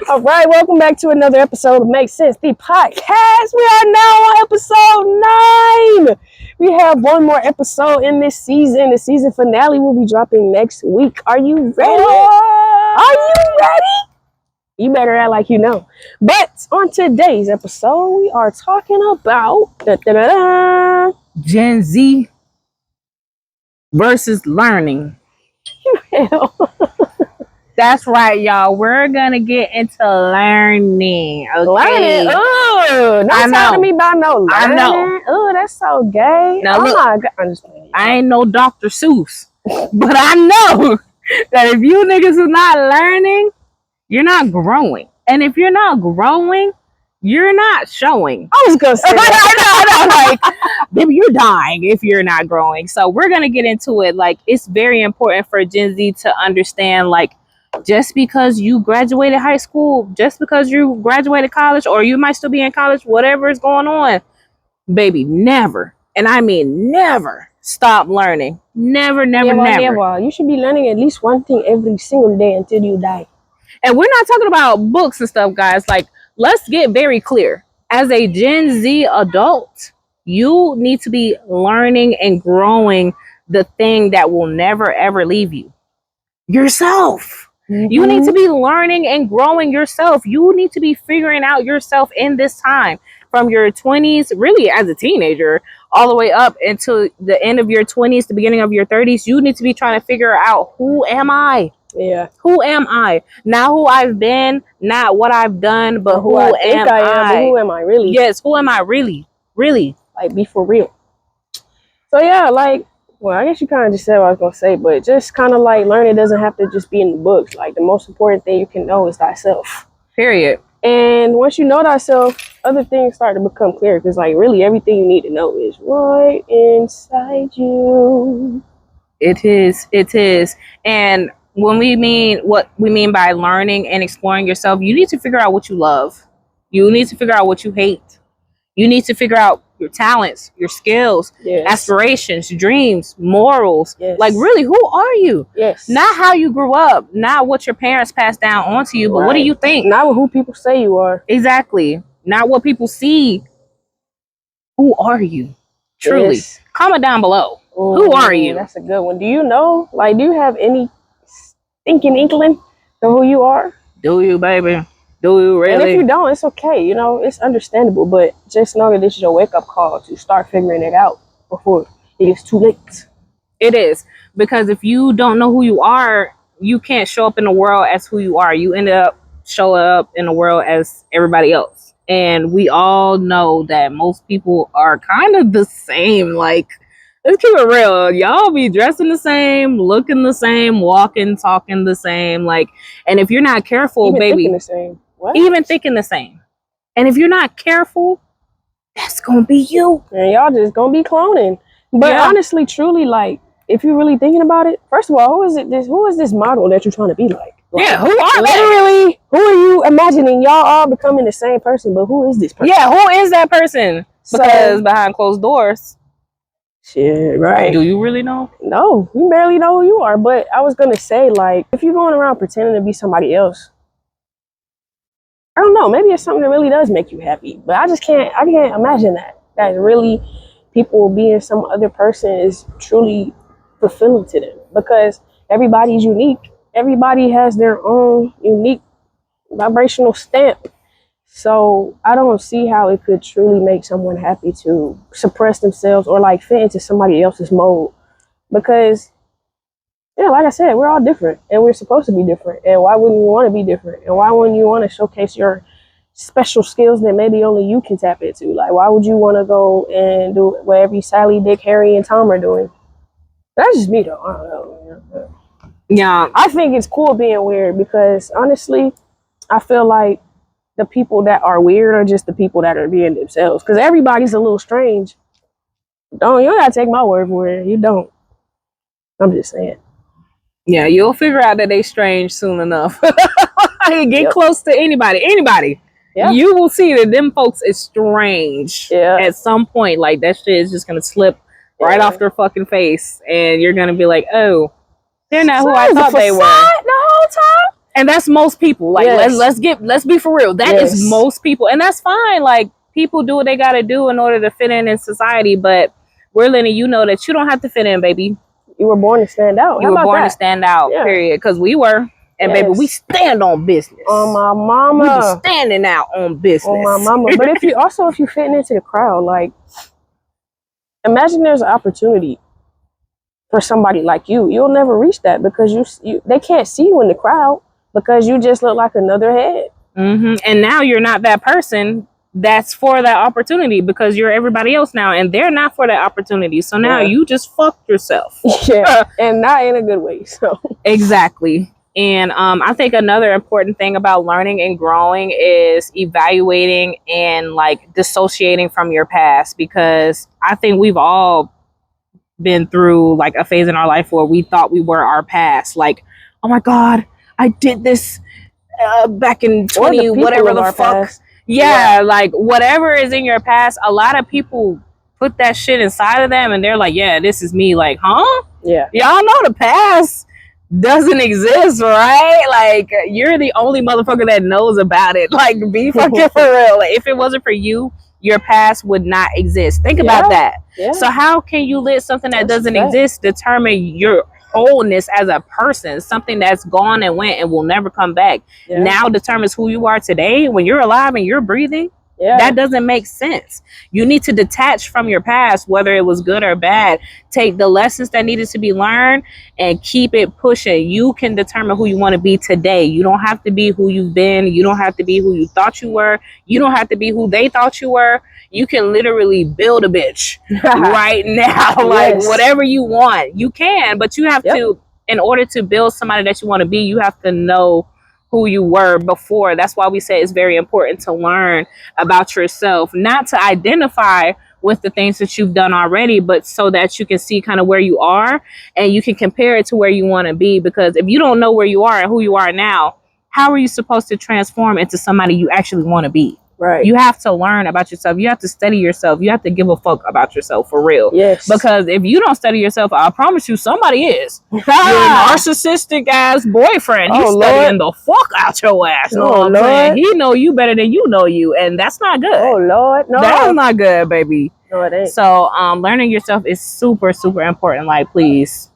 All right, welcome back to another episode of Make Sense, the podcast. We are now on episode 9. We have one more episode in this season. The season finale will be dropping next week. Are you ready? Are you ready? You better act like you know. But on today's episode, we are talking about Gen Z versus learning. That's right, y'all. We're gonna get into learning. Okay. Learning? Oh, don't talk to me about no learning. I know. Oh, that's so gay. Now, oh look, my God. I'm just playing. I ain't no Dr. Seuss, but I know that if you niggas are not learning, you're not growing. And if you're not growing, you're not showing. I was gonna say that. I know. Like, baby, you're dying if you're not growing. So we're gonna get into it. Like, it's very important for Gen Z to understand, like, just because you graduated high school, just because you graduated college, or you might still be in college, whatever is going on, baby, never, and I mean never, stop learning. Never. You should be learning at least one thing every single day until you die. And we're not talking about books and stuff, guys. Like, let's get very clear. As a Gen Z adult, you need to be learning and growing the thing that will never, ever leave you. Yourself. Mm-hmm. You need to be learning and growing yourself. You need to be figuring out yourself in this time. From your 20s, really as a teenager, all the way up until the end of your 20s, the beginning of your 30s, you need to be trying to figure out, who am I? Yeah. Who am I? Not who I've been, not what I've done, but who I am I? But who am I really? Yes, who am I really? Really? Like, be for real. So yeah, like, well, I guess you kind of just said what I was going to say, but just kind of like learning doesn't have to just be in the books. Like, the most important thing you can know is thyself. Period. And once you know thyself, other things start to become clear, because like really everything you need to know is right inside you. It is. And when we mean what we mean by learning and exploring yourself, you need to figure out what you love. You need to figure out what you hate. You need to figure out your talents, your skills, yes, aspirations, dreams, morals. Yes. Like, really, who are you? Yes. Not how you grew up, not what your parents passed down onto you, but right, what do you think? Not who people say you are. Exactly. Not what people see. Who are you? Truly. Yes. Comment down below. Ooh, who are you? That's a good one. Do you know, like, do you have any stinking inkling of who you are? Do you, baby? Do you really? And if you don't, it's okay. You know, it's understandable. But just know that this is your wake-up call to start figuring it out before it is too late. It is. Because if you don't know who you are, you can't show up in the world as who you are. You end up showing up in the world as everybody else. And we all know that most people are kind of the same. Like, let's keep it real. Y'all be dressing the same, looking the same, walking, talking the same. Like, and if you're not careful, even baby, thinking the same. What? Even thinking the same. And if you're not careful, that's gonna be you. And y'all just gonna be cloning. But yeah, honestly, truly, like, if you're really thinking about it, first of all, who is this model that you're trying to be like? Yeah, who are literally, who are you imagining? Y'all all becoming the same person, but who is this person? Yeah, who is that person? Because behind closed doors. Shit, right. Do you really know? No, you barely know who you are. But I was gonna say, like, if you're going around pretending to be somebody else, I don't know, maybe it's something that really does make you happy. But I can't imagine that really people being some other person is truly fulfilling to them, because everybody's unique. Everybody has their own unique vibrational stamp. So I don't see how it could truly make someone happy to suppress themselves or like fit into somebody else's mold. Because, yeah, like I said, we're all different and we're supposed to be different. And why wouldn't you want to be different? And why wouldn't you want to showcase your special skills that maybe only you can tap into? Like, why would you want to go and do what every Sally, Dick, Harry, and Tom are doing? That's just me, though. I don't know. Yeah. I think it's cool being weird, because honestly, I feel like the people that are weird are just the people that are being themselves. Because everybody's a little strange. You don't gotta take my word for it. You don't. I'm just saying. Yeah, you'll figure out that they strange soon enough. Get close to anybody. Yep. You will see that them folks is strange at some point. Like, that shit is just gonna slip right off their fucking face, and you're gonna be like, oh, they're not who I thought they were. The whole time? And that's most people. Like, Yes. let's be for real. That is Yes. most people, and that's fine. Like, people do what they got to do in order to fit in society. But we're letting you know that you don't have to fit in, baby. You were born to stand out. You How were about born to that? stand out. Yeah. Period. Because we were, and baby, we Yes. stand on business. On my We be mama. standing out on business. On my mama. But if you fitting into the crowd, like, imagine there's an opportunity for somebody like you. You'll never reach that because they can't see you in the crowd because you just look like another head. And now you're not that person that's for that opportunity because you're everybody else now, and they're not for that opportunity. So now you just fucked yourself. Yeah, and not in a good way. So exactly. And I think another important thing about learning and growing is evaluating and like dissociating from your past, because I think we've all been through like a phase in our life where we thought we were our past. Like, oh my God, I did this back in 20, whatever the fuck. Yeah, like whatever is in your past, a lot of people put that shit inside of them and they're like, yeah, this is me. Like, huh? Yeah. Y'all know the past doesn't exist, right? Like, you're the only motherfucker that knows about it. Like, be fucking for real. Like, if it wasn't for you, your past would not exist. Think about that. Yeah. So how can you let something that doesn't exist determine your wholeness as a person? Something that's gone and went and will never come back now determines who you are today when you're alive and you're breathing. That doesn't make sense. You need to detach from your past, whether it was good or bad. Take the lessons that needed to be learned and keep it pushing. You can determine who you want to be today. You don't have to be who you've been. You don't have to be who you thought you were. You don't have to be who they thought you were. You can literally build a bitch right now. Like, whatever you want, you can. But you have to, in order to build somebody that you want to be, you have to know who you were before. That's why we say it's very important to learn about yourself, not to identify with the things that you've done already, but so that you can see kind of where you are and you can compare it to where you want to be. Because if you don't know where you are and who you are now, how are you supposed to transform into somebody you actually want to be? Right. You have to learn about yourself. You have to study yourself. You have to give a fuck about yourself for real. Yes. Because if you don't study yourself, I promise you somebody is. Your narcissistic ass boyfriend. He's studying the fuck out your ass. You know what I'm saying? He know you better than you know you. And that's not good. Oh, Lord. No. That's not good, baby. No, it ain't. So learning yourself is super, super important. Like, please.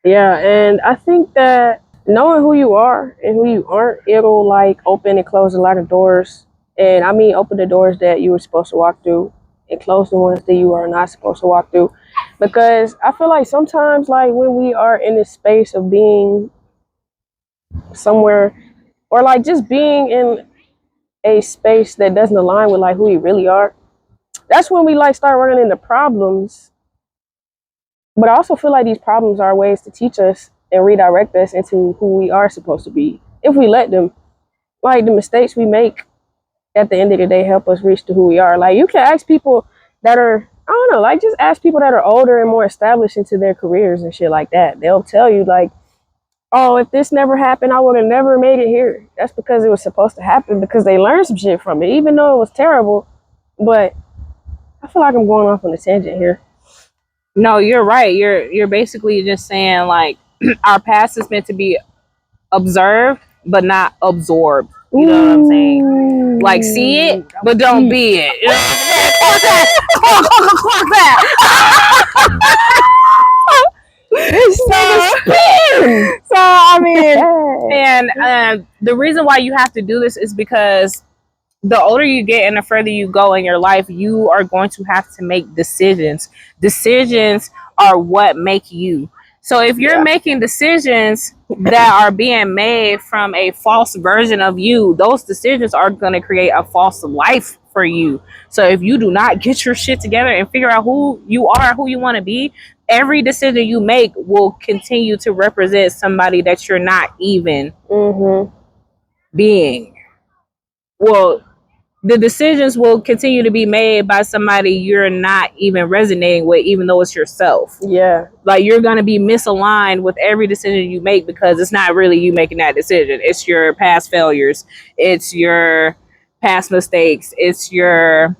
Yeah. And I think that knowing who you are and who you aren't, it'll like open and close a lot of doors. And I mean, open the doors that you were supposed to walk through and close the ones that you are not supposed to walk through. Because I feel like sometimes, like, when we are in this space of being somewhere or like just being in a space that doesn't align with like who we really are, that's when we like start running into problems. But I also feel like these problems are ways to teach us and redirect us into who we are supposed to be if we let them. Like, the mistakes we make at the end of the day help us reach to who we are. Like, you can ask people that are, I don't know, like, just ask people that are older and more established into their careers and shit like that. They'll tell you like, oh, if this never happened, I would have never made it here. That's because it was supposed to happen, because they learned some shit from it, even though it was terrible. But I feel like I'm going off on a tangent here. No, you're right. You're basically just saying like our past is meant to be observed but not absorbed. You know what I'm saying? Like, see it, but don't be it. You know what I'm saying? Clock that. So I mean, and the reason why you have to do this is because the older you get and the further you go in your life, you are going to have to make decisions. Decisions are what make you. So if you're making decisions that are being made from a false version of you, those decisions are going to create a false life for you. So if you do not get your shit together and figure out who you are, who you want to be, every decision you make will continue to represent somebody that you're not even being. Well, the decisions will continue to be made by somebody you're not even resonating with, even though it's yourself. Yeah. Like, you're going to be misaligned with every decision you make because it's not really you making that decision. It's your past failures. It's your past mistakes. It's your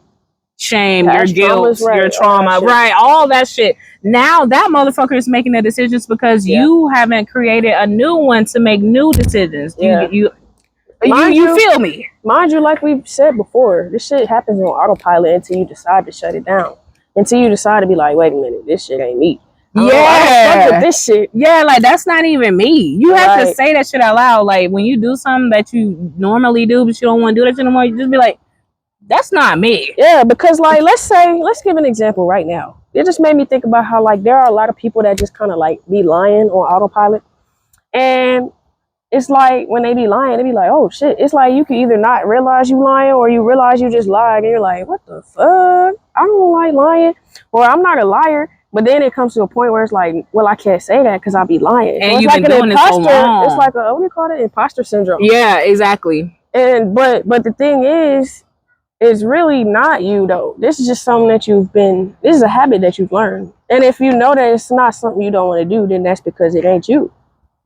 shame, your Past guilt, traumas, right, your all that trauma, shit. right? All that shit. Now that motherfucker is making the decisions because Yeah. you haven't created a new one to make new decisions. Yeah. You Mind you, feel me? Mind you, like we've said before, this shit happens on autopilot until you decide to shut it down. Until you decide to be like, wait a minute, this shit ain't me. I don't fuck with this shit. Yeah, like that's not even me. You have to Right. say that shit out loud. Like when you do something that you normally do, but you don't want to do that shit anymore, you just be like, that's not me. Yeah, because like let's give an example right now. It just made me think about how like there are a lot of people that just kind of like be lying on autopilot. And it's like when they be lying, they be like, oh shit. It's like you can either not realize you lying or you realize you just lied and you're like, what the fuck? I don't like lying. Or I'm not a liar. But then it comes to a point where it's like, well, I can't say that because I'll be lying. And so it's you've like been an doing imposter. this so long. It's like a, what do you call it? Imposter syndrome. Yeah, exactly. And but the thing is, it's really not you though. This is just something that this is a habit that you've learned. And if you know that it's not something you don't want to do, then that's because it ain't you.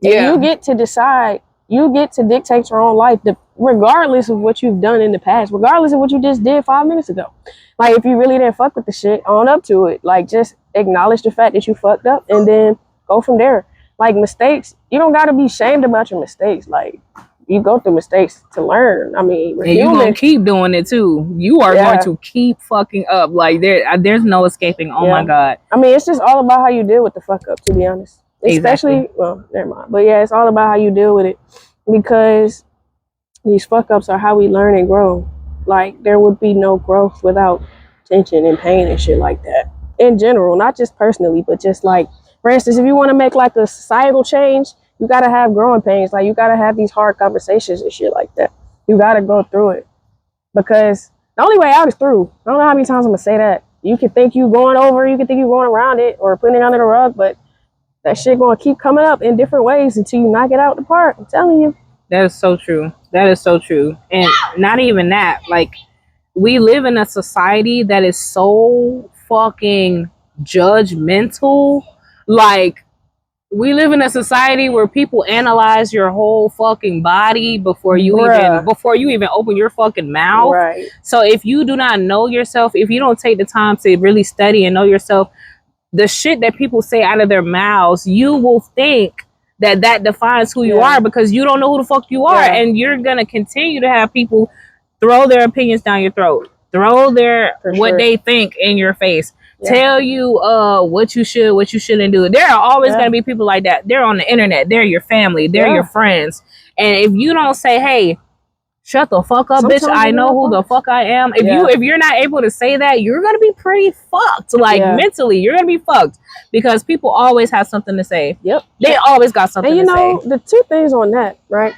And Yeah. you get to decide, you get to dictate your own life, regardless of what you've done in the past, regardless of what you just did 5 minutes ago. Like if you really didn't fuck with the shit, own up to it. Like just acknowledge the fact that you fucked up and then go from there. Like mistakes, you don't gotta be shamed about your mistakes. Like you go through mistakes to learn. I mean, and you're gonna keep doing it too. You are going to keep fucking up. Like there's no escaping. Oh my god. I mean, it's just all about how you deal with the fuck up, to be honest. Especially, well, never mind. But yeah, it's all about how you deal with it. Because these fuck ups are how we learn and grow. Like there would be no growth without tension and pain and shit like that. In general, not just personally, but just like, for instance, if you want to make like a societal change, you gotta have growing pains. Like you gotta have these hard conversations and shit like that. You gotta go through it. Because the only way out is through. I don't know how many times I'm gonna say that. You can think you going over, you can think you going around it or putting it under the rug, but that shit gonna keep coming up in different ways until you knock it out the park. I'm telling you. That is so true. That is so true. And not even that. Like we live in a society that is so fucking judgmental. Like we live in a society where people analyze your whole fucking body before you even open your fucking mouth. Right. So if you do not know yourself, if you don't take the time to really study and know yourself, the shit that people say out of their mouths, you will think that defines who you are because you don't know who the fuck you are. And you're gonna continue to have people throw their opinions down your throat, throw their what they think in your face. Tell you what you should, what you shouldn't do. There are always going to be people like that. They're on the internet. They're your family. They're your friends. And if you don't say, hey, shut the fuck up, bitch, I know who the fuck I am. If you're not able to say that, you're going to be pretty fucked. Like mentally, you're going to be fucked because people always have something to say. Yep. They always got something to say. And you know, the two things on that, right?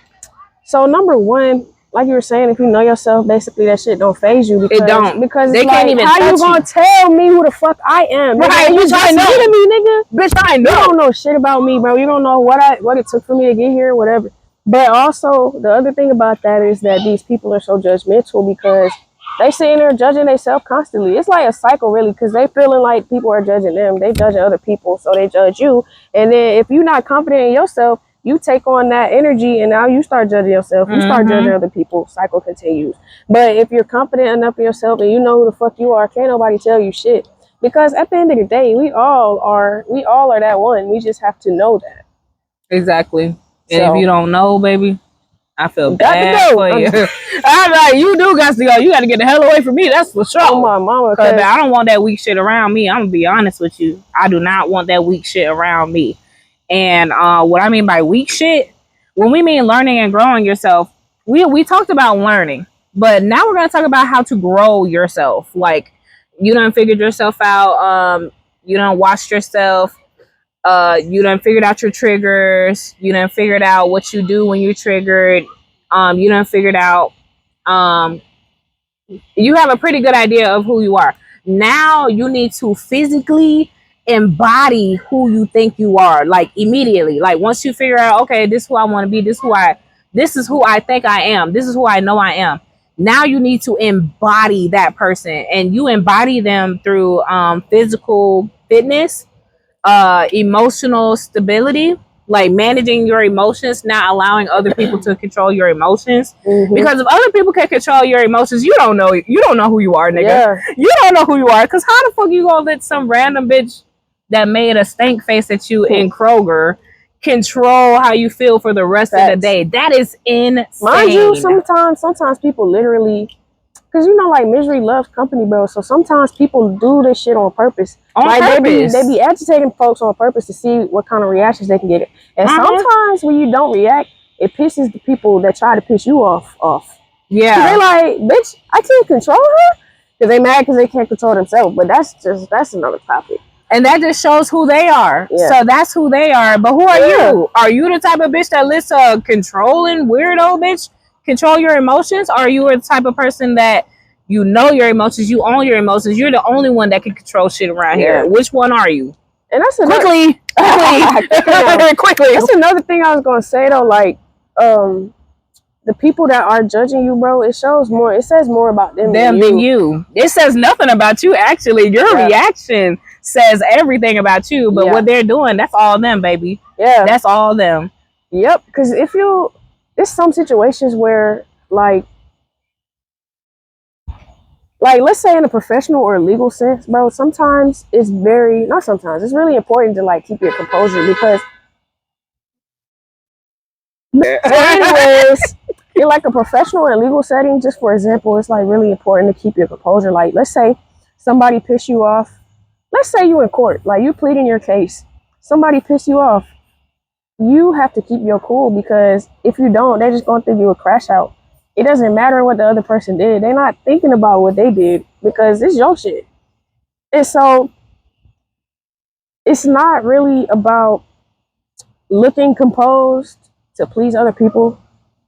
So number one, like you were saying, if you know yourself, basically that shit don't phase you because it don't. Because they can't even how touch you gonna tell me who the fuck I am? Right, you bitch, I know. me, nigga. Bitch, I know. You don't know shit about me, bro. You don't know what it took for me to get here, whatever. But also the other thing about that is that these people are so judgmental because they sitting there judging themselves constantly. It's like a cycle, really, because they feeling like people are judging them. They judging other people, so they judge you. And then if you're not confident in yourself, you take on that energy and now you start judging yourself. You start judging other people. Cycle continues. But if you're confident enough in yourself and you know who the fuck you are, can't nobody tell you shit. Because at the end of the day, we all are that one. We just have to know that. Exactly. And if you don't know, baby, I feel bad for you. I'm like, you do got to go. You got to get the hell away from me. That's for sure. Oh, my mama. Because I don't want that weak shit around me. I'm going to be honest with you. I do not want that weak shit around me. And what I mean by weak shit, when we mean learning and growing yourself, we talked about learning, but now we're going to talk about how to grow yourself. Like, you done figured yourself out. You done watched yourself. You done figured out your triggers. You done figured out what you do when you're triggered. You done figured out, you have a pretty good idea of who you are. Now you need to physically embody who you think you are, like immediately. Like once you figure out, okay, this is who I want to be, this is who I think I am, this is who I know I am. Now you need to embody that person, and you embody them through physical fitness, emotional stability, like managing your emotions, not allowing other people to control your emotions. Because if other people can control your emotions, you don't know who you are, nigga. Yeah. You don't know who you are. Because how the fuck you gonna let some random bitch that made a stank face at you in Kroger control how you feel for the rest of the day? That is insane. Mind you, sometimes people literally, because you know, like, misery loves company, bro. So sometimes people do this shit on purpose. They be agitating folks on purpose to see what kind of reactions they can get. And sometimes when you don't react, it pisses the people that try to piss you off. Yeah. They like, bitch, I can't control her. Because they mad because they can't control themselves. But that's another topic. And that just shows who they are. Yeah. So that's who they are. But who are you? Are you the type of bitch that lets a controlling weirdo bitch control your emotions? Or are you the type of person that you know your emotions, you own your emotions, you're the only one that can control shit around here? Which one are you? And that's quickly. That's another thing I was gonna say though. Like, the people that are judging you, bro, it says more about them than you. It says nothing about you, actually. Your reaction says everything about you, but what they're doing, that's all them, baby. Yeah. That's all them. Yep. Because there's some situations where, like, let's say in a professional or legal sense, bro, sometimes it's really important to, like, keep your composure because anyways, in, like, a professional and legal setting, just for example, it's, like, really important to keep your composure. Like, let's say somebody piss you off. Let's say you in court, like, you pleading your case. Somebody piss you off. You have to keep your cool because if you don't, they're just going to think you a crash out. It doesn't matter what the other person did. They're not thinking about what they did because it's your shit. And so it's not really about looking composed to please other people.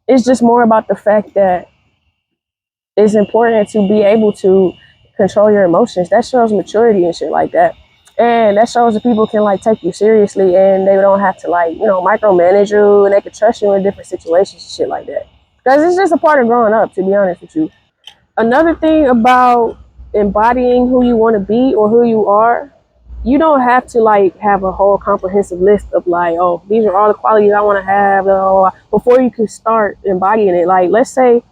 It's just more about the fact that it's important to be able to control your emotions. That shows maturity and shit like that. And that shows that people can, like, take you seriously and they don't have to, like, you know, micromanage you, and they can trust you in different situations and shit like that. Because it's just a part of growing up, to be honest with you. Another thing about embodying who you want to be or who you are, you don't have to, like, have a whole comprehensive list of, like, oh, these are all the qualities I want to have, before you can start embodying it. Like, let's say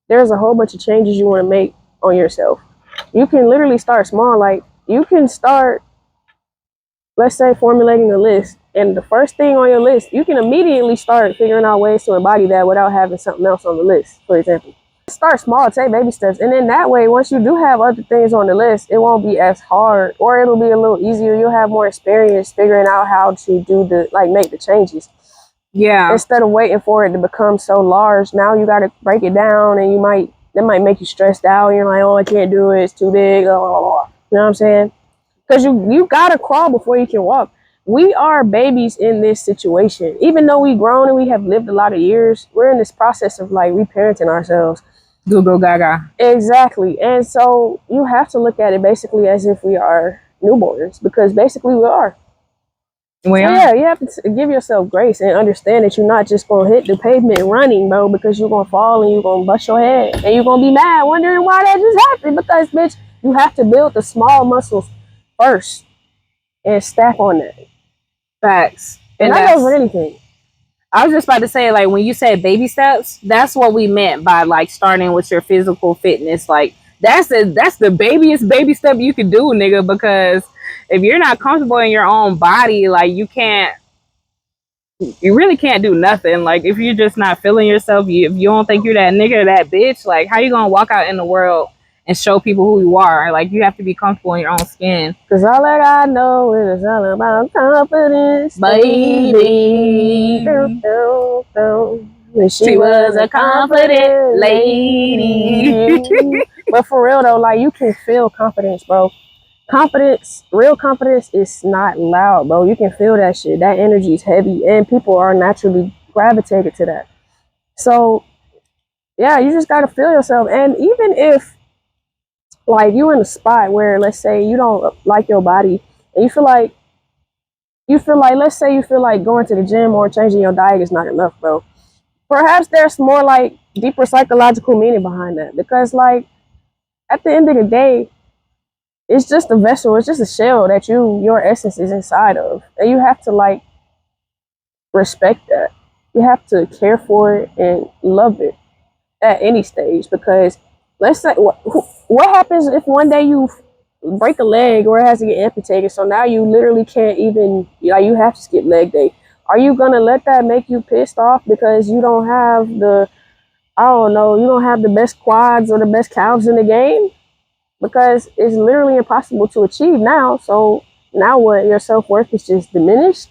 there's a whole bunch of changes you want to make on yourself. You can literally start small. Like, you can start, let's say, formulating a list, and the first thing on your list, you can immediately start figuring out ways to embody that without having something else on the list, for example. Start small, take baby steps, and then that way, once you do have other things on the list, it won't be as hard, or it'll be a little easier. You'll have more experience figuring out how to make the changes. Yeah. Instead of waiting for it to become so large, now you got to break it down, and that might make you stressed out. You're like, oh, I can't do it. It's too big. You know what I'm saying? Because you got to crawl before you can walk. We are babies in this situation. Even though we've grown and we have lived a lot of years, we're in this process of, like, reparenting ourselves. Go gaga. Exactly. And so you have to look at it basically as if we are newborns, because basically we are. Yeah, you have to give yourself grace and understand that you're not just going to hit the pavement running, bro, because you're going to fall and you're going to bust your head. And you're going to be mad, wondering why that just happened. Because, bitch, you have to build the small muscles first and stack on that. Facts. And that goes for anything. I was just about to say, like, when you said baby steps, that's what we meant by, like, starting with your physical fitness. Like, that's the babyest baby step you can do, nigga, because if you're not comfortable in your own body, like, you really can't do nothing. Like, if you're just not feeling yourself, if you don't think you're that nigga or that bitch, like, how you gonna walk out in the world and show people who you are? Like, you have to be comfortable in your own skin. Because all that I know is all about confidence, baby. She was a confident lady. But for real though, like, you can feel confidence, bro. Real confidence is not loud, bro. You can feel that shit. That energy is heavy, and people are naturally gravitated to that. So, yeah, you just gotta feel yourself. And even if, like, you in a spot where, let's say, you don't like your body, and you feel like, let's say you feel like going to the gym or changing your diet is not enough, bro. Perhaps there's more, like, deeper psychological meaning behind that, because, like, at the end of the day, it's just a vessel. It's just a shell that your essence is inside of. And you have to, like, respect that. You have to care for it and love it at any stage, because let's say what happens if one day you break a leg or it has to get amputated, so now you literally can't even, like, you have to skip leg day. Are you gonna let that make you pissed off because you don't have the, I don't know, you don't have the best quads or the best calves in the game? Because it's literally impossible to achieve now. So now what? Your self-worth is just diminished?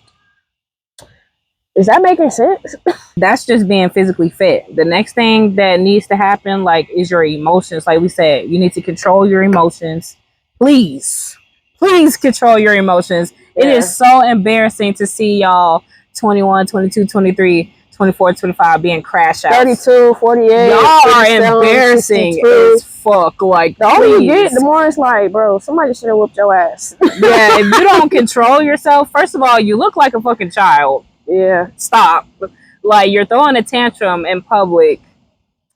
Is that making sense? That's just being physically fit. The next thing that needs to happen, like, is your emotions. Like we said, you need to control your emotions. Please, please control your emotions. Yeah. It is so embarrassing to see y'all 21, 22, 23, 24, 25 being crash outs. 32, 48. Y'all are embarrassing 62. As fuck. Like, the older you get, the more it's like, bro, somebody should have whooped your ass. Yeah, if you don't control yourself, first of all, you look like a fucking child. Yeah. Stop. Like, you're throwing a tantrum in public.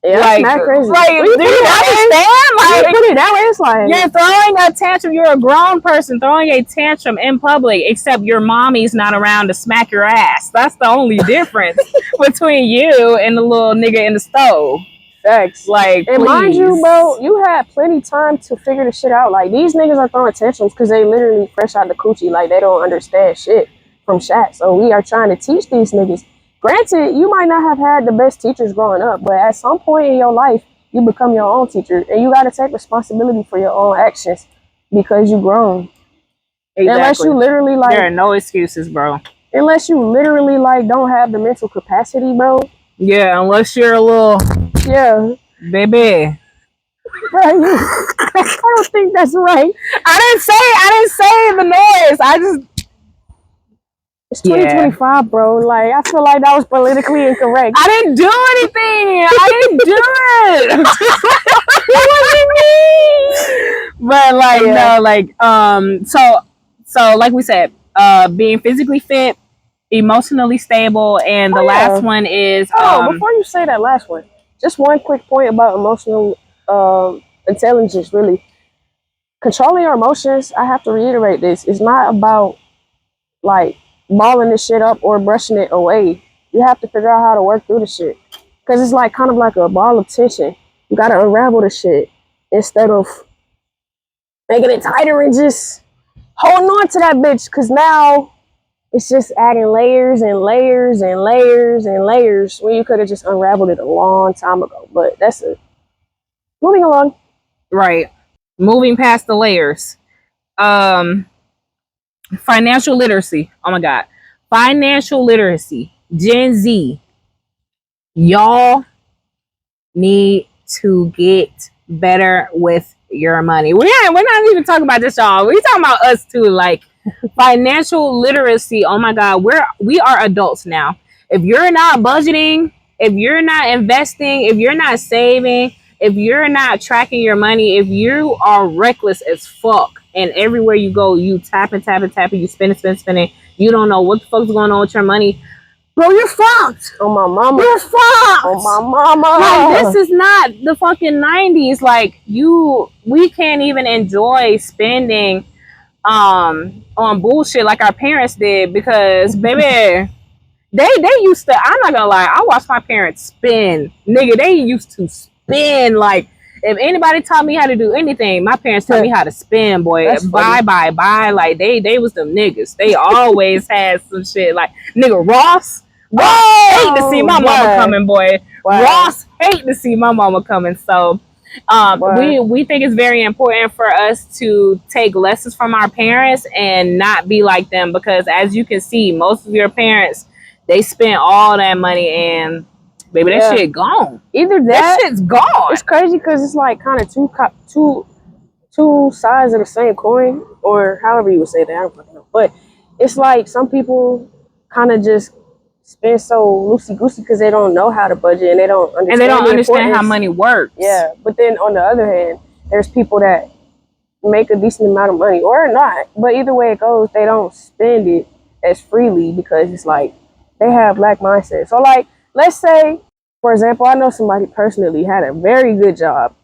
Yeah, like, that's not crazy. Like, do you understand? Like, put it that way, it's like, you're throwing a tantrum. You're a grown person throwing a tantrum in public, except your mommy's not around to smack your ass. That's the only difference between you and the little nigga in the stove. Facts. Like, and please. Mind you, bro, you had plenty time to figure the shit out. Like, these niggas are throwing tantrums because they literally fresh out the coochie. Like, they don't understand shit from Shaq. So we are trying to teach these niggas. Granted, you might not have had the best teachers growing up, but at some point in your life, you become your own teacher, and you got to take responsibility for your own actions because you grown. Exactly. Unless you literally, like, there are no excuses, bro. Unless you literally, like, don't have the mental capacity, bro. Yeah, unless you're a little, yeah, baby. Right. I don't think that's right. I didn't say the noise. I just. It's 2025, bro. Like, I feel like that was politically incorrect. I didn't do anything. I didn't do it. It wasn't me. But like, no, like, so like we said, being physically fit, emotionally stable, and the last one is. Before you say that last one, just one quick point about emotional intelligence. Really, controlling your emotions. I have to reiterate this. It's not about, like, balling this shit up or brushing it away. You have to figure out how to work through the shit, because it's like kind of like a ball of tension. You gotta unravel the shit instead of making it tighter and just holding on to that bitch, because now it's just adding layers and layers and layers and layers when you could have just unraveled it a long time ago. But that's it. Moving along. Right. Moving past the layers. Financial literacy. Oh my God. Financial literacy. Gen Z. Y'all need to get better with your money. We're not even talking about this, y'all. We're talking about us too. Like, financial literacy. Oh my God. We are adults now. If you're not budgeting, if you're not investing, if you're not saving, if you're not tracking your money, if you are reckless as fuck, and everywhere you go, you tapping, you spending, you don't know what the fuck's going on with your money, bro, you're fucked. Oh my mama. You're fucked. Oh my mama. Like, this is not the fucking 90s. Like, we can't even enjoy spending on bullshit like our parents did, because baby, they used to, I'm not gonna lie, I watched my parents spend. Nigga, they used to spend. Like, if anybody taught me how to do anything, my parents taught me how to spend, boy. Buy. Like, they was them niggas. They always had some shit. Like, nigga, Ross. Hate to see my mama coming, boy. Wow. Ross, hate to see my mama coming. So we think it's very important for us to take lessons from our parents and not be like them, because as you can see, most of your parents, they spent all that money and baby, that shit gone. Either that shit's gone. It's crazy because it's like kind of two sides of the same coin, or however you would say that. I don't fucking know. But it's like some people kind of just spend so loosey goosey because they don't know how to budget and they don't understand how money works. Yeah, but then on the other hand, there's people that make a decent amount of money or not, but either way it goes, they don't spend it as freely because it's like they have lack mindset. So, like, let's say, for example, I know somebody personally had a very good job,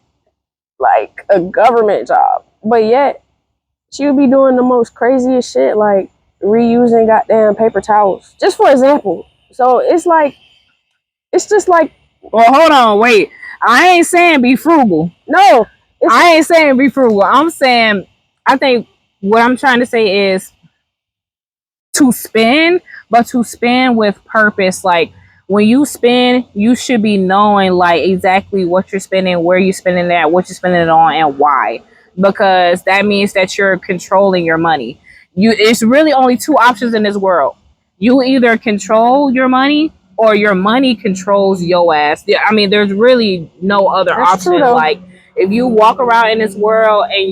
like a government job, but yet she would be doing the most craziest shit, like reusing goddamn paper towels, just for example. So it's just like, Well, hold on, wait. I ain't saying be frugal. no, I ain't saying be frugal. I'm saying, I think what I'm trying to say is to spend, but to spend with purpose. Like when you spend, you should be knowing like exactly what you're spending, where you're spending it at, what you're spending it on, and why. Because that means that you're controlling your money. It's really only two options in this world. You either control your money or your money controls your ass. Yeah, I mean, there's really no other that's true option. though. Like if you walk around in this world and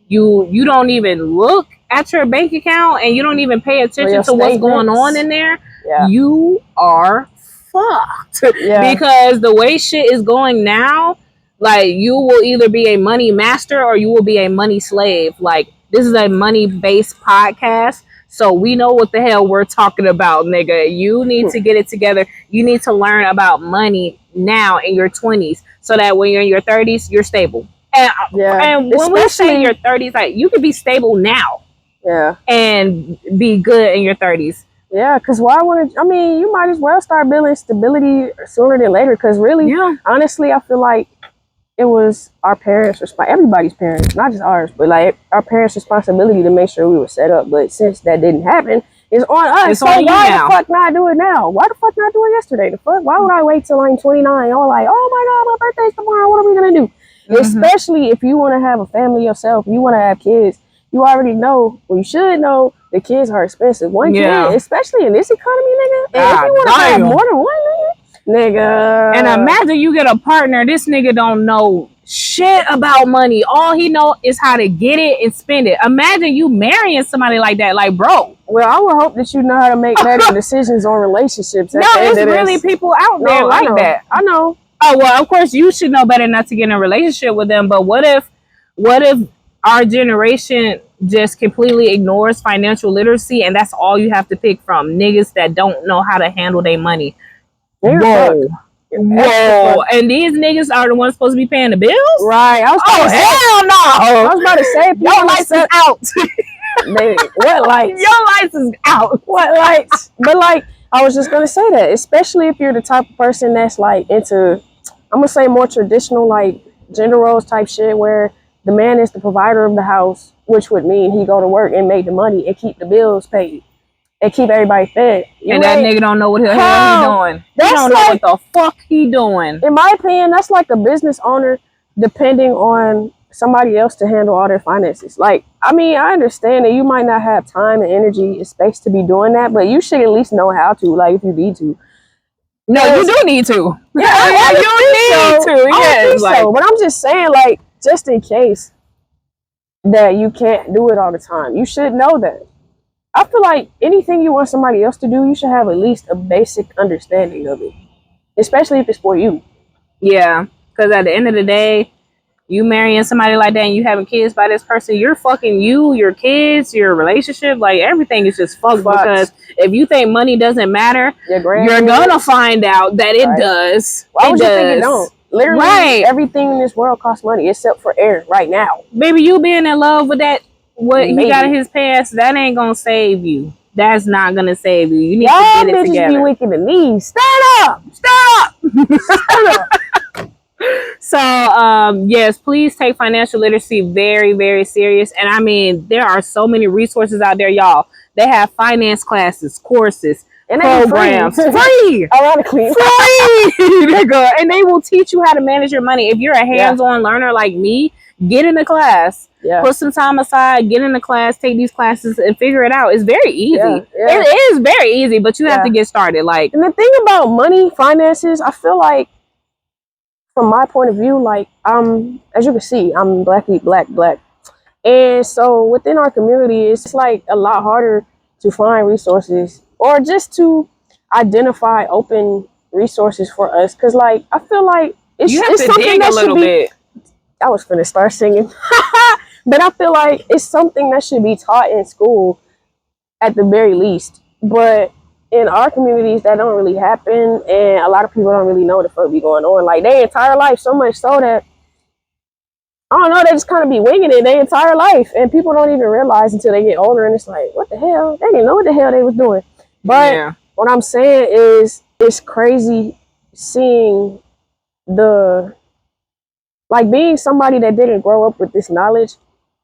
you don't even look at your bank account and you don't even pay attention to what's going on in there, Yeah. you are fucked. Yeah. Because the way shit is going now, like you will either be a money master or you will be a money slave. Like this is a money based podcast. So we know what the hell we're talking about, nigga. You need to get it together. You need to learn about money now in your 20s so that when you're in your 30s, you're stable. And when we say your 30s, like you could be stable now. Yeah. And be good in your 30s. Yeah, because you might as well start building stability sooner than later. Because really, honestly, I feel like it was our parents, everybody's parents, not just ours, but like our parents' responsibility to make sure we were set up. But since that didn't happen, it's on us. It's so on why now. the fuck not do it now? Why the fuck not do it yesterday? The fuck? Why would I wait till I'm 29? All like, oh my god, my birthday's tomorrow. What are we gonna do? Mm-hmm. Especially if you want to have a family yourself, you want to have kids. You already know, well, you should know, the kids are expensive. One kid, especially in this economy, nigga. And if you want to have more than one, nigga. And imagine you get a partner. This nigga don't know shit about money. All he know is how to get it and spend it. Imagine you marrying somebody like that, like bro. Well, I would hope that you know how to make better decisions on relationships. No, there's really people out there like that. I know. Oh well, of course you should know better not to get in a relationship with them. But what if our generation just completely ignores financial literacy and that's all you have to pick from? Niggas that don't know how to handle their money. Whoa. And these niggas are the ones supposed to be paying the bills? Right. Hell no. I was about to say, your lights is out. What lights? Your lights is out. What lights? But like, I was just gonna say that, especially if you're the type of person that's like into, I'm gonna say more traditional, like gender roles type shit, where the man is the provider of the house, which would mean he go to work and make the money and keep the bills paid and keep everybody fed. And that nigga don't know what the hell he doing. He don't know what the fuck he doing. In my opinion, that's like a business owner depending on somebody else to handle all their finances. Like, I mean, I understand that you might not have time and energy and space to be doing that, but you should at least know how to, like, if you need to. No, you do need to. Yeah, you need to. Yes, but I'm just saying, like, just in case that you can't do it all the time, you should know that. I feel like anything you want somebody else to do, you should have at least a basic understanding of it, especially if it's for you. Yeah, because at the end of the day, you marrying somebody like that and you having kids by this person, you're fucking you, your kids, your relationship, like everything is just fucked. Because if you think money doesn't matter, you're gonna find out that it does. Why would you think it don't? Literally, everything in this world costs money except for air right now. Baby, you being in love with that, what he got in his past, that ain't gonna save you. That's not gonna save you. You need to get it together. Y'all bitches be weak in the knees. Stand up! Stand up! So, yes, please take financial literacy very, very serious. And I mean, there are so many resources out there, y'all. They have finance classes, courses, and programs. Free! Ironically. Free! And they will teach you how to manage your money. If you're a hands-on learner like me, get in the class. Yeah. Put some time aside, get in the class, take these classes, and figure it out. It's very easy. It is very easy, but you have to get started. Like, and the thing about money, finances, I feel like, from my point of view, like, as you can see, I'm black, black. And so within our community, it's like a lot harder to find resources or just to identify open resources for us. Cause like, I feel like it's something that should be, I was finna start singing, but I feel like it's something that should be taught in school at the very least. But in our communities, that don't really happen, and a lot of people don't really know what the fuck be going on, like, their entire life, so much so that I don't know, they just kind of be winging it their entire life, and people don't even realize until they get older, and it's like, what the hell? They didn't know what the hell they was doing. But what I'm saying is, it's crazy seeing being somebody that didn't grow up with this knowledge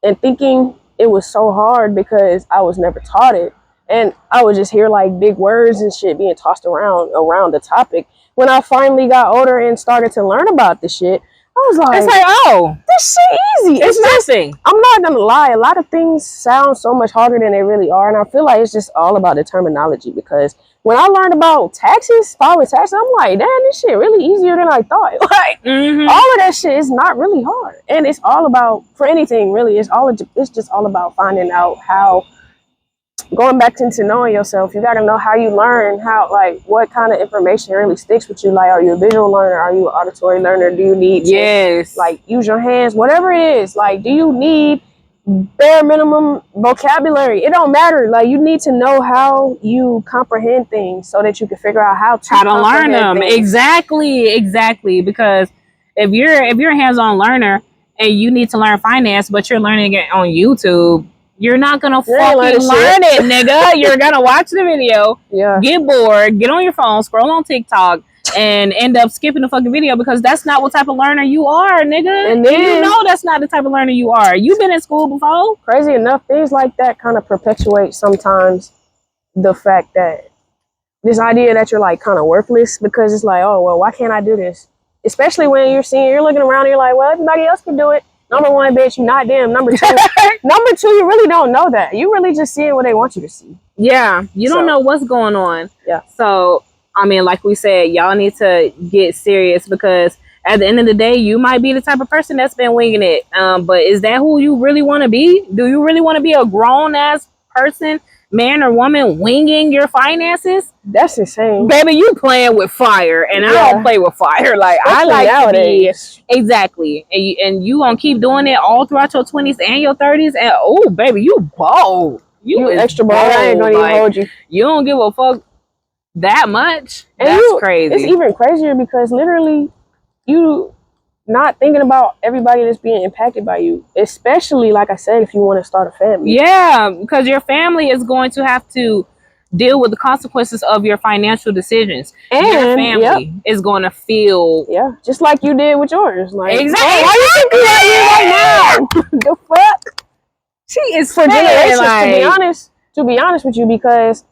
and thinking it was so hard because I was never taught it. And I would just hear like big words and shit being tossed around the topic. When I finally got older and started to learn about this shit, I was like, it's like, oh, this shit easy. it's nothing. I'm not gonna lie, a lot of things sound so much harder than they really are, and I feel like it's just all about the terminology. Because when I learned about taxes, filing taxes, I'm like, damn, this shit really easier than I thought. Like all of that shit is not really hard, and it's all about, for anything really, it's just all about finding out how. Going back into knowing yourself, you got to know how you learn, how, like, what kind of information really sticks with you. Like, are you a visual learner? Are you an auditory learner? Do you need to, like, use your hands? Whatever it is, like, do you need bare minimum vocabulary? It don't matter. Like, you need to know how you comprehend things so that you can figure out how to learn them. Things. Exactly. Because if you're a hands-on learner and you need to learn finance, but you're learning it on YouTube, you're not gonna fucking learn it, nigga. You're gonna watch the video, get bored, get on your phone, scroll on TikTok, and end up skipping the fucking video because that's not what type of learner you are, nigga. And then, you know that's not the type of learner you are. You've been in school before. Crazy enough, things like that kind of perpetuate sometimes the fact that this idea that you're like kind of worthless, because it's like, oh well, why can't I do this? Especially when you're looking around and you're like, well, everybody else can do it. Number one, bitch, you not them. Number two, you really don't know that. You really just seeing what they want you to see. Yeah, you don't know what's going on. Yeah. So, I mean, like we said, y'all need to get serious because at the end of the day, you might be the type of person that's been winging it. But is that who you really want to be? Do you really want to be a grown-ass person, man or woman, winging your finances? That's insane. Baby, you playing with fire, and I don't play with fire. Like, I like nowadays. To be, exactly. And you gonna keep doing it all throughout your 20s and your 30s, and oh, baby, you bold. You extra bold. I ain't gonna even hold you. You don't give a fuck that much. And that's crazy. It's even crazier because literally you not thinking about everybody that's being impacted by you, especially, like I said, if you want to start a family. Yeah, because your family is going to have to deal with the consequences of your financial decisions. And your family is going to feel... Yeah, just like you did with yours. Like, exactly. Why you thinking about me right now? The fuck? She is for generations, to be honest with you, because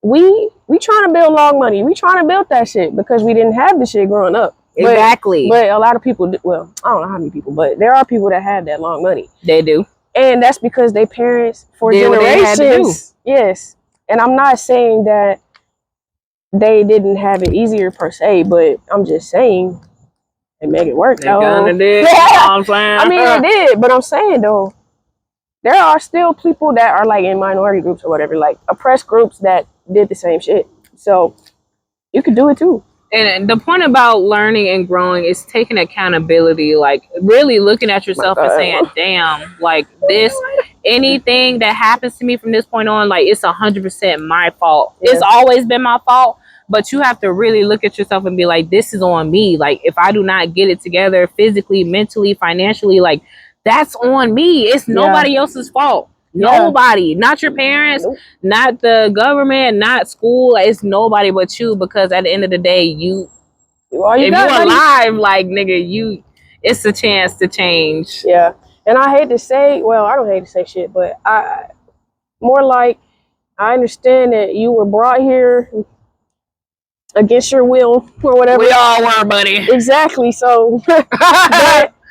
we trying to build long money. We trying to build that shit because we didn't have this shit growing up. Exactly. But a lot of people, well, I don't know how many people, but there are people that have that long money. They do. And that's because their parents, for generations, yes. And I'm not saying that they didn't have it easier per se, but I'm just saying they make it work. They kind of did. I mean, they did, but I'm saying though, there are still people that are like in minority groups or whatever, like oppressed groups that did the same shit. So you could do it too. And the point about learning and growing is taking accountability, like really looking at yourself and saying, damn, like this, anything that happens to me from this point on, like it's 100% my fault. Yeah. It's always been my fault, but you have to really look at yourself and be like, this is on me. Like if I do not get it together physically, mentally, financially, like that's on me. It's nobody else's fault. Nobody, not your parents, not the government, not school. It's nobody but you, because at the end of the day, if you're alive, like nigga, it's a chance to change. Yeah. And I hate to say, well, I don't hate to say shit, but I understand that you were brought here against your will or whatever. We all were, buddy. Exactly. So but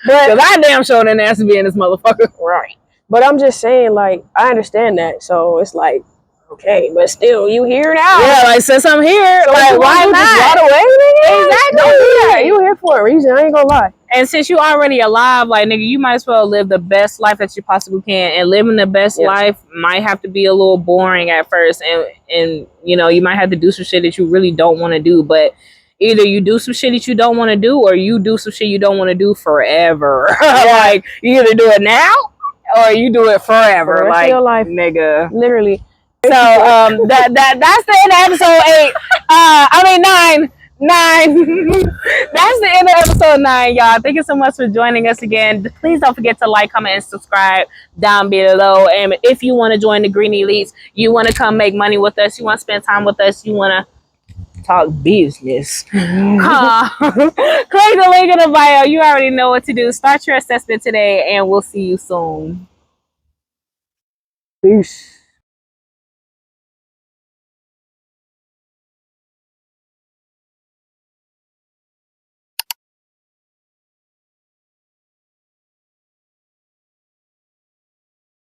I damn sure didn't ask to be in this motherfucker. Right. But I'm just saying, like, I understand that. So it's like, okay, but still, you here now. Yeah, like, since I'm here, like, why not? Just run away, nigga? Exactly. Don't do that. You here for a reason. I ain't gonna lie. And since you already alive, like, nigga, you might as well live the best life that you possibly can. And living the best life might have to be a little boring at first. And you know, you might have to do some shit that you really don't want to do. But either you do some shit that you don't want to do, or you do some shit you don't want to do forever. Like, you either do it now, or you do it forever, for like your life, nigga. Literally. So that's the end of episode 8. 9. 9. That's the end of episode 9, y'all. Thank you so much for joining us again. Please don't forget to like, comment, and subscribe down below. And if you want to join the Green Elites, you want to come make money with us, you want to spend time with us, you want to talk business, click the link in the bio. You already know what to do. Start your assessment today, and we'll see you soon. Peace.